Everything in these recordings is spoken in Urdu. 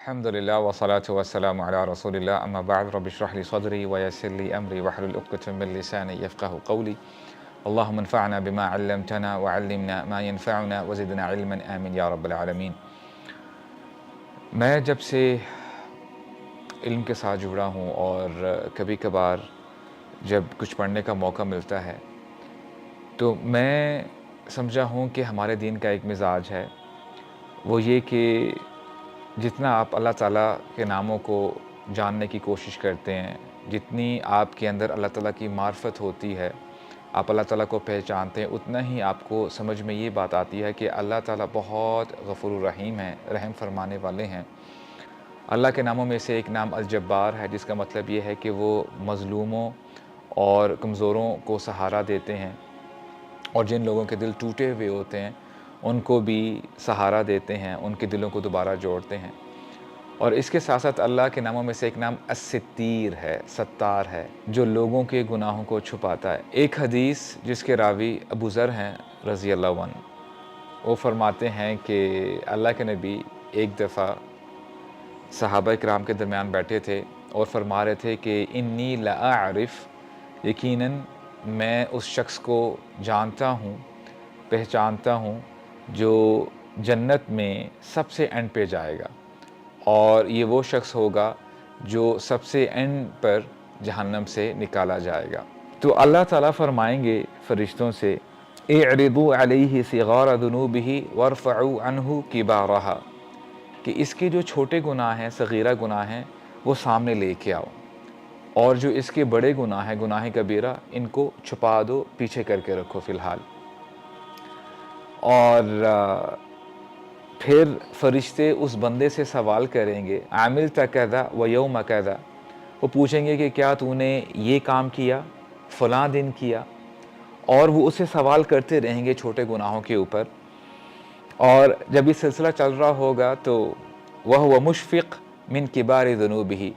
الحمدللہ والصلاة والسلام علی رسول اللہ اما بعد رب اشرح لی صدری ویسر لی امری واحلل عقدۃ من لسانی یفقهوا قولی اللهم انفعنا بما علمتنا وعلمنا ما ينفعنا وزدنا علما آمین یا رب العالمین۔ میں جب سے علم کے ساتھ جڑا ہوں اور کبھی کبھار جب کچھ پڑھنے کا موقع ملتا ہے تو میں سمجھا ہوں کہ ہمارے دین کا ایک مزاج ہے، وہ یہ کہ جتنا آپ اللہ تعالیٰ کے ناموں کو جاننے کی کوشش کرتے ہیں، جتنی آپ کے اندر اللہ تعالیٰ کی معرفت ہوتی ہے، آپ اللہ تعالیٰ کو پہچانتے ہیں، اتنا ہی آپ کو سمجھ میں یہ بات آتی ہے کہ اللہ تعالیٰ بہت غفور الرحیم ہیں، رحم فرمانے والے ہیں۔ اللہ کے ناموں میں سے ایک نام الجبار ہے، جس کا مطلب یہ ہے کہ وہ مظلوموں اور کمزوروں کو سہارا دیتے ہیں، اور جن لوگوں کے دل ٹوٹے ہوئے ہوتے ہیں ان کو بھی سہارا دیتے ہیں، ان کے دلوں کو دوبارہ جوڑتے ہیں۔ اور اس کے ساتھ ساتھ اللہ کے ناموں میں سے ایک نام الستیر ہے، ستار ہے، جو لوگوں کے گناہوں کو چھپاتا ہے۔ ایک حدیث جس کے راوی ابو ذر ہیں رضی اللہ عنہ، وہ فرماتے ہیں کہ اللہ کے نبی ایک دفعہ صحابہ کرام کے درمیان بیٹھے تھے اور فرما رہے تھے کہ انی لاعرف، یقیناً میں اس شخص کو جانتا ہوں، پہچانتا ہوں جو جنت میں سب سے اینڈ پہ جائے گا، اور یہ وہ شخص ہوگا جو سب سے اینڈ پر جہنم سے نکالا جائے گا۔ تو اللہ تعالیٰ فرمائیں گے فرشتوں سے اعرضوا علیہ صغار ذنوبہ وارفعوا عنہ کبارہا، کہ اس کے جو چھوٹے گناہ ہیں، صغیرہ گناہ ہیں، وہ سامنے لے کے آؤ، اور جو اس کے بڑے گناہ ہیں، گناہ کبیرہ، ان کو چھپا دو، پیچھے کر کے رکھو فی الحال۔ اور پھر فرشتے اس بندے سے سوال کریں گے عملت کذا و یوم کذا، وہ پوچھیں گے کہ کیا تو نے یہ کام کیا، فلاں دن کیا، اور وہ اسے سوال کرتے رہیں گے چھوٹے گناہوں کے اوپر۔ اور جب یہ سلسلہ چل رہا ہوگا تو وَهُوَ مُشْفِقٌ مِّن كِبَارِ ذُنُوبِهِ،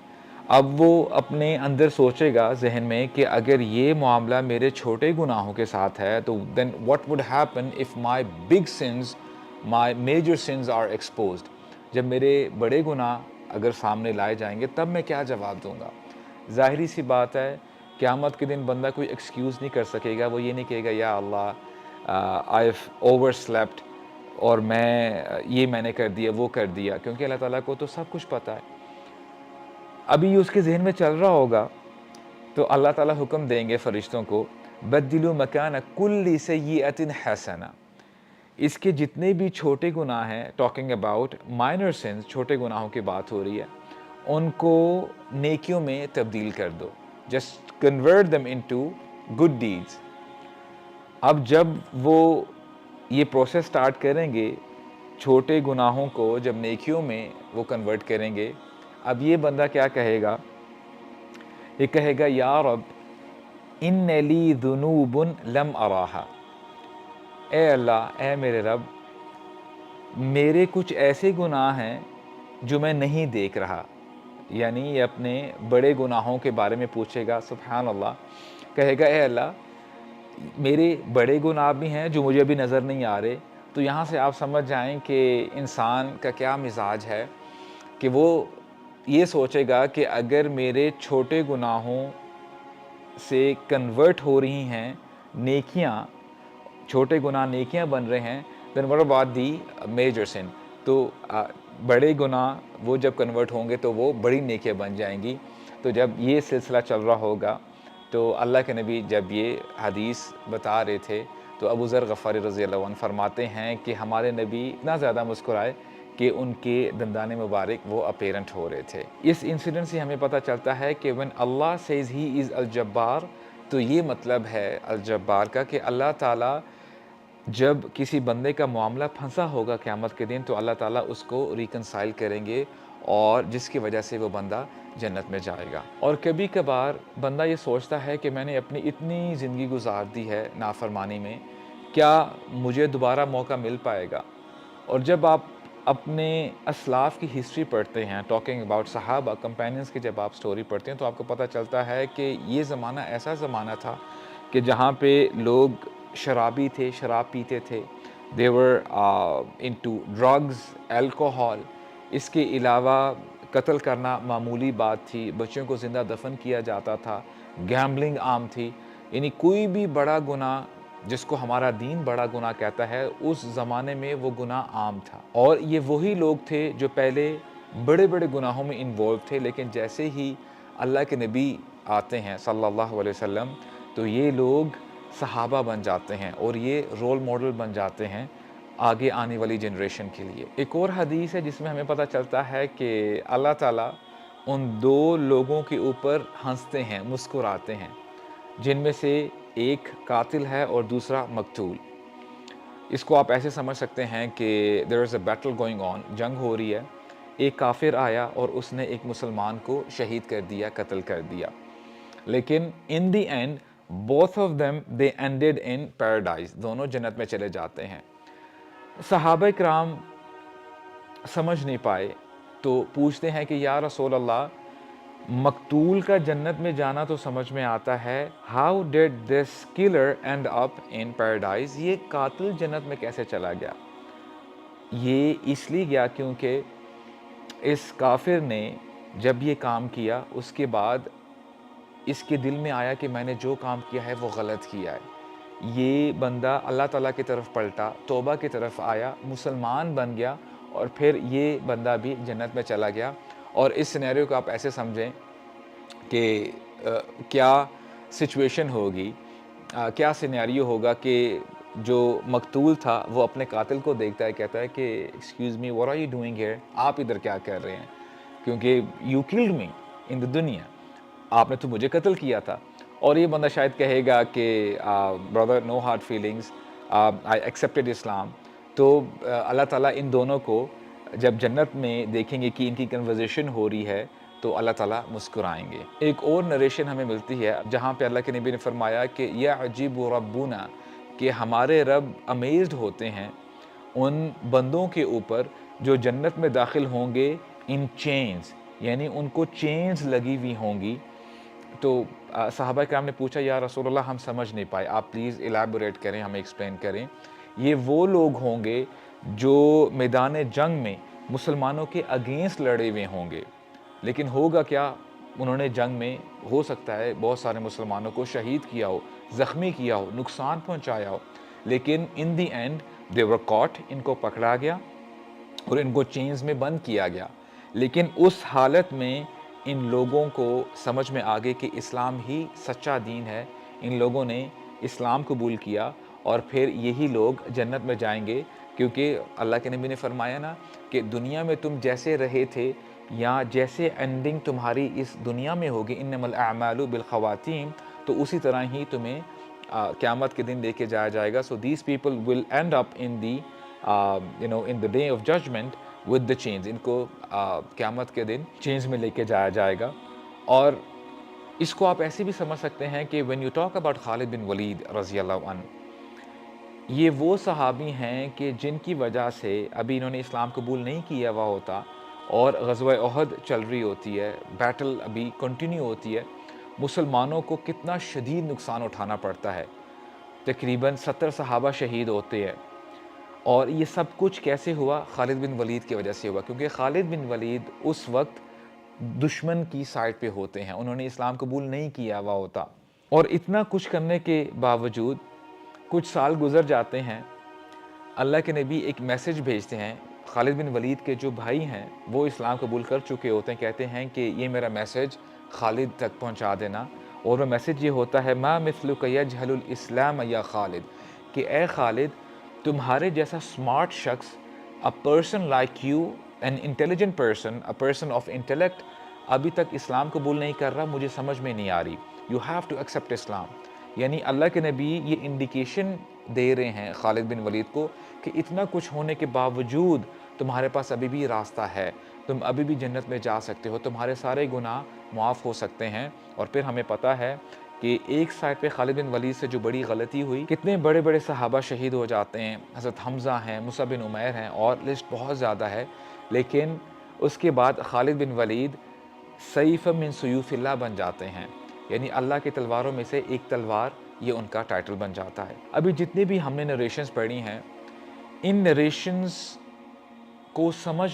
اب وہ اپنے اندر سوچے گا ذہن میں کہ اگر یہ معاملہ میرے چھوٹے گناہوں کے ساتھ ہے تو then what would happen if my big sins, my major sins are exposed، جب میرے بڑے گناہ اگر سامنے لائے جائیں گے تب میں کیا جواب دوں گا۔ ظاہری سی بات ہے قیامت کے دن بندہ کوئی ایکسکیوز نہیں کر سکے گا، وہ یہ نہیں کہے گا یا اللہ I've overslept، اور میں نے کر دیا، وہ کر دیا، کیونکہ اللہ تعالیٰ کو تو سب کچھ پتہ ہے۔ ابھی یہ اس کے ذہن میں چل رہا ہوگا تو اللہ تعالیٰ حکم دیں گے فرشتوں کو بدلوا مکان کل سیئۃ حسنہ، اس کے جتنے بھی چھوٹے گناہ ہیں، ٹاکنگ اباؤٹ مائنر سنس، چھوٹے گناہوں کی بات ہو رہی ہے، ان کو نیکیوں میں تبدیل کر دو، just convert them into good deeds۔ اب جب وہ یہ پروسیس سٹارٹ کریں گے، چھوٹے گناہوں کو جب نیکیوں میں وہ کنورٹ کریں گے، اب یہ بندہ کیا کہے گا؟ یہ کہے گا یا رب ان لی ذنوب لم اراہا، اے اللہ، اے میرے رب، میرے کچھ ایسے گناہ ہیں جو میں نہیں دیکھ رہا۔ یعنی یہ اپنے بڑے گناہوں کے بارے میں پوچھے گا، سبحان اللہ، کہے گا اے اللہ میرے بڑے گناہ بھی ہیں جو مجھے ابھی نظر نہیں آ رہے۔ تو یہاں سے آپ سمجھ جائیں کہ انسان کا کیا مزاج ہے کہ وہ یہ سوچے گا کہ اگر میرے چھوٹے گناہوں سے کنورٹ ہو رہی ہیں نیکیاں، چھوٹے گناہ نیکیاں بن رہے ہیں، then what about the major sin، تو بڑے گناہ وہ جب کنورٹ ہوں گے تو وہ بڑی نیکیاں بن جائیں گی۔ تو جب یہ سلسلہ چل رہا ہوگا تو اللہ کے نبی جب یہ حدیث بتا رہے تھے تو ابو ذر غفاری رضی اللہ عنہ فرماتے ہیں کہ ہمارے نبی اتنا زیادہ مسکرائے کہ ان کے دندان مبارک وہ اپیرنٹ ہو رہے تھے۔ اس انسیڈنٹ سے ہمیں پتہ چلتا ہے کہ when Allah says he is الجبار، تو یہ مطلب ہے الجبار کا کہ اللہ تعالیٰ جب کسی بندے کا معاملہ پھنسا ہوگا قیامت کے دن تو اللہ تعالیٰ اس کو ریکنسائل کریں گے، اور جس کی وجہ سے وہ بندہ جنت میں جائے گا۔ اور کبھی کبھار بندہ یہ سوچتا ہے کہ میں نے اپنی اتنی زندگی گزار دی ہے نافرمانی میں، کیا مجھے دوبارہ موقع مل پائے گا؟ اور جب آپ اپنے اسلاف کی ہسٹری پڑھتے ہیں، ٹاکنگ اباؤٹ صحابہ کمپینینز کی جب آپ سٹوری پڑھتے ہیں تو آپ کو پتہ چلتا ہے کہ یہ زمانہ ایسا زمانہ تھا کہ جہاں پہ لوگ شرابی تھے، شراب پیتے تھے، they were into drugs, alcohol، اس کے علاوہ قتل کرنا معمولی بات تھی، بچوں کو زندہ دفن کیا جاتا تھا، گیمبلنگ عام تھی، یعنی کوئی بھی بڑا گناہ جس کو ہمارا دین بڑا گناہ کہتا ہے اس زمانے میں وہ گناہ عام تھا۔ اور یہ وہی لوگ تھے جو پہلے بڑے بڑے گناہوں میں انوالو تھے، لیکن جیسے ہی اللہ کے نبی آتے ہیں صلی اللہ علیہ وسلم تو یہ لوگ صحابہ بن جاتے ہیں اور یہ رول ماڈل بن جاتے ہیں آگے آنے والی جنریشن کے لیے۔ ایک اور حدیث ہے جس میں ہمیں پتہ چلتا ہے کہ اللہ تعالیٰ ان دو لوگوں کے اوپر ہنستے ہیں، مسکراتے ہیں، جن میں سے ایک قاتل ہے اور دوسرا مقتول۔ اس کو آپ ایسے سمجھ سکتے ہیں کہ there is a battle going on، جنگ ہو رہی ہے، ایک کافر آیا اور اس نے ایک مسلمان کو شہید کر دیا، قتل کر دیا، لیکن in the end both of them they ended in paradise، دونوں جنت میں چلے جاتے ہیں۔ صحابہ کرام سمجھ نہیں پائے تو پوچھتے ہیں کہ یا رسول اللہ، مقتول کا جنت میں جانا تو سمجھ میں آتا ہے، how did this killer end up in paradise، یہ قاتل جنت میں کیسے چلا گیا؟ یہ اس لیے گیا کیونکہ اس کافر نے جب یہ کام کیا اس کے بعد اس کے دل میں آیا کہ میں نے جو کام کیا ہے وہ غلط کیا ہے۔ یہ بندہ اللہ تعالیٰ کی طرف پلٹا، توبہ کی طرف آیا، مسلمان بن گیا، اور پھر یہ بندہ بھی جنت میں چلا گیا۔ اور اس سینیریو کو آپ ایسے سمجھیں کہ کیا سچویشن ہوگی، کیا سینیریو ہوگا کہ جو مقتول تھا وہ اپنے قاتل کو دیکھتا ہے، کہتا ہے کہ excuse me what are you doing here، آپ ادھر کیا کر رہے ہیں، کیونکہ you killed me in the دنیا، آپ نے تو مجھے قتل کیا تھا۔ اور یہ بندہ شاید کہے گا کہ برادر نو ہارڈ فیلنگز، آئی ایکسیپٹڈ اسلام۔ تو اللہ تعالیٰ ان دونوں کو جب جنت میں دیکھیں گے کہ ان کی کنورزیشن ہو رہی ہے تو اللہ تعالیٰ مسکرائیں گے۔ ایک اور نریشن ہمیں ملتی ہے جہاں پہ اللہ کے نبی نے فرمایا کہ یعجب ربنا، کہ ہمارے رب امیزڈ ہوتے ہیں ان بندوں کے اوپر جو جنت میں داخل ہوں گے ان چینز، یعنی ان کو چینز لگی ہوئی ہوں گی۔ تو صحابہ کرام نے پوچھا یا رسول اللہ ہم سمجھ نہیں پائے، آپ پلیز الیبوریٹ کریں، ہمیں ایکسپلین کریں۔ یہ وہ لوگ ہوں گے جو میدان جنگ میں مسلمانوں کے اگینسٹ لڑے ہوئے ہوں گے، لیکن ہوگا کیا، انہوں نے جنگ میں ہو سکتا ہے بہت سارے مسلمانوں کو شہید کیا ہو، زخمی کیا ہو، نقصان پہنچایا ہو، لیکن ان دی اینڈ دے ور کاٹ، ان کو پکڑا گیا اور ان کو چینز میں بند کیا گیا۔ لیکن اس حالت میں ان لوگوں کو سمجھ میں آ گئی کہ اسلام ہی سچا دین ہے، ان لوگوں نے اسلام قبول کیا، اور پھر یہی لوگ جنت میں جائیں گے، کیونکہ اللہ کے نبی نے فرمایا نا کہ دنیا میں تم جیسے رہے تھے یا جیسے اینڈنگ تمہاری اس دنیا میں ہوگی، انما الاعمال بالخواتیم، تو اسی طرح ہی تمہیں قیامت کے دن لے کے جایا جائے گا۔ So these people will end up in the in the day of judgment with the chains، ان کو قیامت کے دن چینز میں لے کے جایا جائے گا۔ اور اس کو آپ ایسے بھی سمجھ سکتے ہیں کہ when you talk about خالد بن ولید رضی اللہ عنہ، یہ وہ صحابی ہیں کہ جن کی وجہ سے ابھی انہوں نے اسلام قبول نہیں کیا ہوا ہوتا اور غزوہ احد چل رہی ہوتی ہے، بیٹل ابھی کنٹینیو ہوتی ہے، مسلمانوں کو کتنا شدید نقصان اٹھانا پڑتا ہے، تقریباً 70 صحابہ شہید ہوتے ہیں۔ اور یہ سب کچھ کیسے ہوا؟ خالد بن ولید کی وجہ سے ہوا، کیونکہ خالد بن ولید اس وقت دشمن کی سائڈ پہ ہوتے ہیں، انہوں نے اسلام قبول نہیں کیا ہوا ہوتا۔ اور اتنا کچھ کرنے کے باوجود کچھ سال گزر جاتے ہیں، اللہ کے نبی ایک میسج بھیجتے ہیں، خالد بن ولید کے جو بھائی ہیں وہ اسلام قبول کر چکے ہوتے ہیں، کہتے ہیں کہ یہ میرا میسج خالد تک پہنچا دینا، اور وہ میسج یہ ہوتا ہے ما مثلک یجہل الاسلام یا خالد، کہ اے خالد تمہارے جیسا سمارٹ شخص، a person like you, an intelligent person, a person of intellect، ابھی تک اسلام قبول نہیں کر رہا، مجھے سمجھ میں نہیں آ رہی، you have to accept اسلام۔ یعنی اللہ کے نبی یہ انڈیکیشن دے رہے ہیں خالد بن ولید کو کہ اتنا کچھ ہونے کے باوجود تمہارے پاس ابھی بھی راستہ ہے، تم ابھی بھی جنت میں جا سکتے ہو، تمہارے سارے گناہ معاف ہو سکتے ہیں۔ اور پھر ہمیں پتہ ہے کہ ایک سائڈ پہ خالد بن ولید سے جو بڑی غلطی ہوئی، کتنے بڑے بڑے صحابہ شہید ہو جاتے ہیں، حضرت حمزہ ہیں، مصعب بن عمیر ہیں، اور لسٹ بہت زیادہ ہے، لیکن اس کے بعد خالد بن ولید سیف من سیوف اللہ بن جاتے ہیں، یعنی اللہ کی تلواروں میں سے ایک تلوار، یہ ان کا ٹائٹل بن جاتا ہے۔ ابھی جتنے بھی ہم نے نریشنز پڑھی ہیں، ان نریشنز کو سمجھ